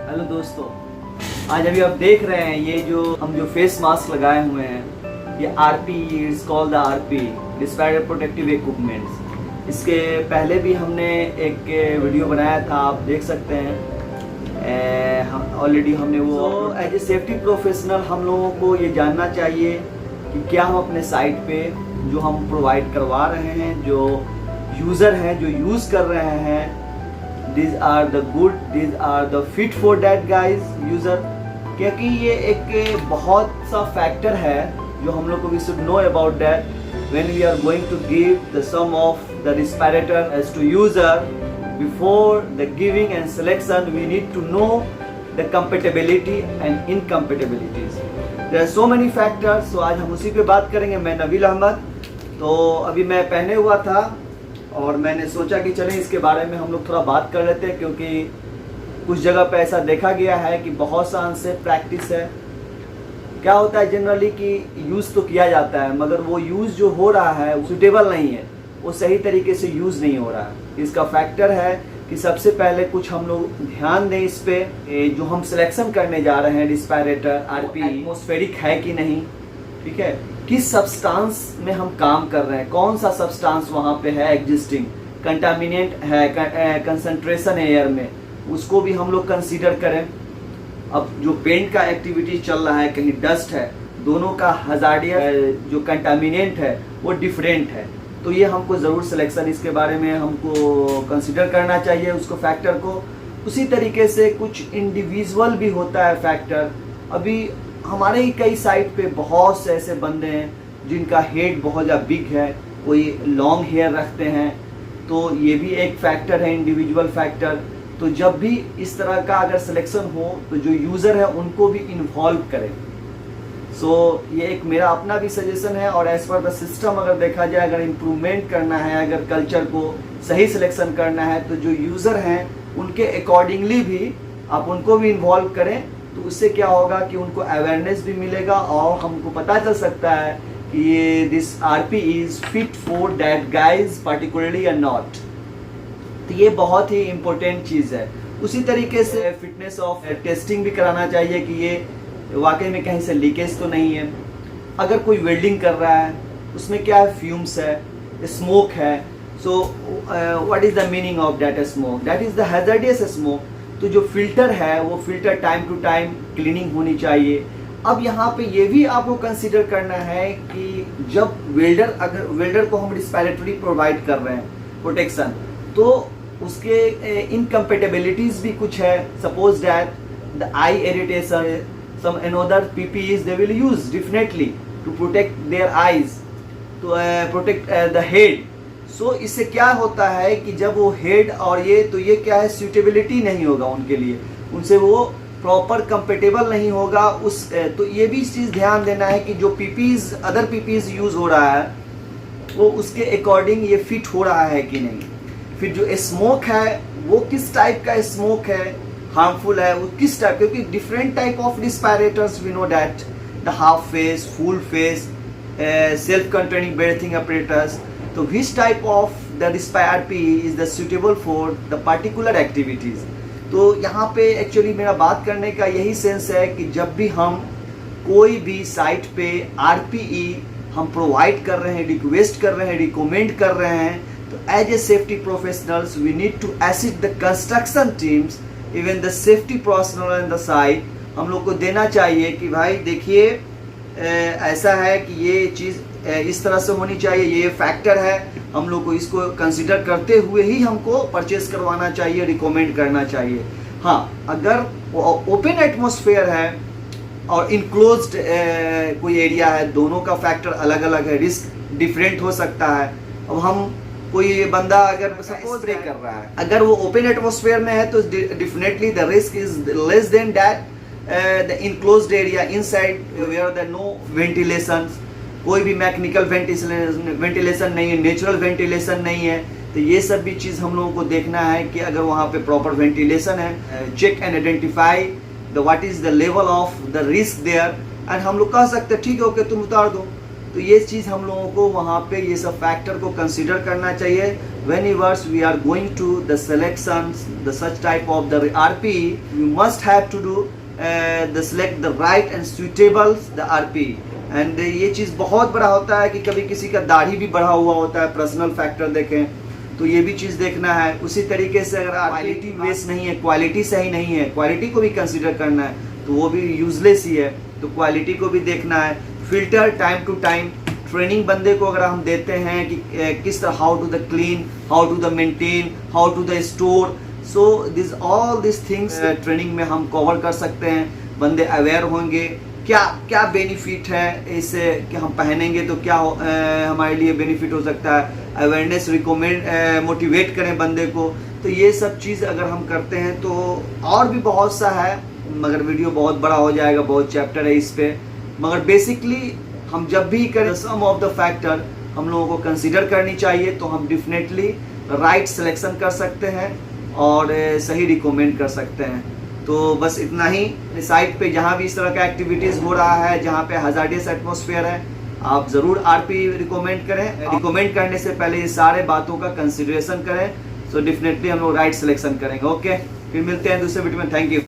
Hello दोस्तों, आज अभी आप देख रहे हैं ये जो फेस मास्क लगाए हुए हैं, ये RP is called the RP respiratory protective equipments. इसके पहले भी हमने एक वीडियो बनाया था, आप देख सकते हैं। ऑलरेडी हमने वो एज ए सेफ्टी प्रोफेशनल हम लोगों को ये जानना चाहिए कि क्या हम अपने साइट पे जो हम प्रोवाइड करवा रहे हैं, जो यूज़र हैं, जो यूज़ कर रहे हैं, these are the good, these are the fit for that guys user। क्योंकि ये एक बहुत सा फैक्टर है जो हम लोग को we should know about that when we are going to give the sum of the respirator as to user। Before the giving and selection we need to know the compatibility and incompatibilities। There are so many factors, so आज हम उसी पे बात करेंगे। मैं नबील अहमद, तो अभी मैं पहने हुआ था और मैंने सोचा कि चलें इसके बारे में हम लोग थोड़ा बात कर लेते हैं, क्योंकि कुछ जगह पे ऐसा देखा गया है कि बहुत सा अनसेफ प्रैक्टिस है। क्या होता है जनरली कि यूज़ तो किया जाता है, मगर वो यूज़ जो हो रहा है वो सूटेबल नहीं है, वो सही तरीके से यूज़ नहीं हो रहा है। इसका फैक्टर है कि सबसे पहले कुछ हम लोग ध्यान दें इस पर, जो हम सिलेक्शन करने जा रहे हैं रिस्पायरेटर आरपी एटमॉस्फेरिक है कि नहीं, ठीक है, किस सब्सटेंस में हम काम कर रहे हैं, कौन सा सब्सटेंस वहाँ पे है एग्जिस्टिंग, कंटामिनेंट है, कंसंट्रेशन है एयर में, उसको भी हम लोग कंसीडर करें। अब जो पेंट का एक्टिविटी चल रहा है, कहीं डस्ट है, दोनों का हजार्डियस जो कंटामिनेंट है वो डिफरेंट है, तो ये हमको ज़रूर सिलेक्शन इसके बारे में हमको कंसीडर करना चाहिए उसको फैक्टर को। उसी तरीके से कुछ इंडिविजुअल भी होता है फैक्टर। अभी हमारे ही कई साइट पे बहुत से ऐसे बंदे हैं जिनका हेड बहुत ज़्यादा बिग है, कोई लॉन्ग हेयर रखते हैं, तो ये भी एक फैक्टर है, इंडिविजुअल फैक्टर। तो जब भी इस तरह का अगर सिलेक्शन हो तो जो यूज़र है उनको भी इन्वॉल्व करें। सो ये एक मेरा अपना भी सजेशन है, और एज पर द सिस्टम अगर देखा जाए, अगर इम्प्रूवमेंट करना है, अगर कल्चर को सही सिलेक्शन करना है, तो जो यूज़र हैं उनके अकॉर्डिंगली भी आप उनको भी इन्वॉल्व करें। तो उससे क्या होगा कि उनको अवेयरनेस भी मिलेगा और हमको पता चल सकता है कि ये this RP is fit for that guys particularly या नॉट। तो ये बहुत ही इम्पोर्टेंट चीज़ है। उसी तरीके से फिटनेस ऑफ टेस्टिंग भी कराना चाहिए कि ये वाकई में कहीं से लीकेज तो नहीं है। अगर कोई वेल्डिंग कर रहा है उसमें क्या है, फ्यूम्स है, स्मोक है, so what is the meaning of that smoke, that is the hazardous smoke. तो जो फिल्टर है वो filter time to time cleaning होनी चाहिए। अब यहाँ पे ये भी आपको कंसीडर करना है कि जब अगर वेल्डर को हम रिस्पायरेटरी प्रोवाइड कर रहे हैं प्रोटेक्शन, तो उसके इनकम्पेटेबिलिटीज भी कुछ है। Suppose that the eye irritation, some another PPEs they will use definitely to protect their eyes, to protect the head। सो इससे क्या होता है कि जब वो हेड और ये क्या है, सूटेबिलिटी नहीं होगा उनके लिए, उनसे वो प्रॉपर कंपेटेबल नहीं होगा उस। तो ये भी चीज़ ध्यान देना है कि जो PPEs अदर PPEs यूज़ हो रहा है वो उसके अकॉर्डिंग ये फिट हो रहा है कि नहीं। फिर जो स्मोक है वो किस टाइप का स्मोक है, हार्मफुल है वो किस टाइप, क्योंकि different type of respirators we know that, the half face, full face, self containing breathing apparatus। तो which type of the RP is the suitable for the particular activities। तो यहाँ पे actually मेरा बात करने का यही सेंस है कि जब भी हम कोई भी साइट पे RPE हम प्रोवाइड कर रहे हैं, रिक्वेस्ट कर रहे हैं, रिकमेंड कर रहे हैं, तो as a safety professionals we need to assist the construction teams, even the safety personnel and the site. हम लोग को देना चाहिए कि भाई देखिए ऐसा है कि ये चीज़ इस तरह से होनी चाहिए, ये फैक्टर है, हम लोग को इसको कंसीडर करते हुए ही हमको परचेस करवाना चाहिए, रिकमेंड करना चाहिए। हाँ, अगर ओपन एटमॉस्फेयर है और इनक्लोज्ड कोई एरिया है, दोनों का फैक्टर अलग अलग है, रिस्क डिफरेंट हो सकता है। अब हम कोई बंदा अगर सपोज स्प्रे कर रहा है, अगर वो ओपन एटमॉस्फेयर में है तो definitely the risk is less than that the enclosed area inside where the no ventilation, कोई भी मैकेनिकल वेंटिलेशन नहीं है, नेचुरल वेंटिलेशन नहीं है। तो ये सब भी चीज़ हम लोगों को देखना है कि अगर वहाँ पे प्रॉपर वेंटिलेशन है, check and identify the what is the level of the risk there, and हम लोग कह सकते हैं ठीक है ओके तुम उतार दो, तो ये चीज़ हम लोगों को वहाँ पे ये सब फैक्टर को कंसिडर करना चाहिए। whenever we are going to the selections the such type of the RP, you must have to do the select the right and suitable the RP। And ये चीज़ बहुत बड़ा होता है कि कभी किसी का दाढ़ी भी बढ़ा हुआ होता है, पर्सनल फैक्टर देखें तो ये भी चीज़ देखना है। उसी तरीके से अगर क्वालिटी बेस नहीं है, क्वालिटी सही नहीं है, क्वालिटी को भी कंसिडर करना है तो वो भी यूजलेस ही है, तो क्वालिटी को भी देखना है। Filter time to time, training बंदे को अगर हम देते हैं कि किस तरह how to the clean, how to the maintain, how to the store, so this all this things training में हम कवर कर सकते हैं। बंदे अवेयर होंगे क्या क्या बेनिफिट है इससे कि हम पहनेंगे तो क्या हमारे लिए बेनिफिट हो सकता है। अवेयरनेस रिकमेंड मोटिवेट करें बंदे को, तो ये सब चीज़ अगर हम करते हैं तो और भी बहुत सा है, मगर वीडियो बहुत बड़ा हो जाएगा, बहुत चैप्टर है इस पे। मगर बेसिकली हम जब भी करें सम ऑफ द फैक्टर हम लोगों को कंसीडर करनी चाहिए, तो हम डेफिनेटली राइट सिलेक्शन कर सकते हैं और सही रिकमेंड कर सकते हैं। तो बस इतना ही। साइट पे जहाँ भी इस तरह का एक्टिविटीज़ हो रहा है, जहाँ पे हजार्डियस एटमॉस्फेयर है, आप ज़रूर आरपी रिकमेंड करें। रिकमेंड करने से पहले ये सारे बातों का कंसिडरेशन करें, सो डेफिनेटली हम लोग राइट सिलेक्शन करेंगे। ओके, फिर मिलते हैं दूसरे वीडियो में। Thank you.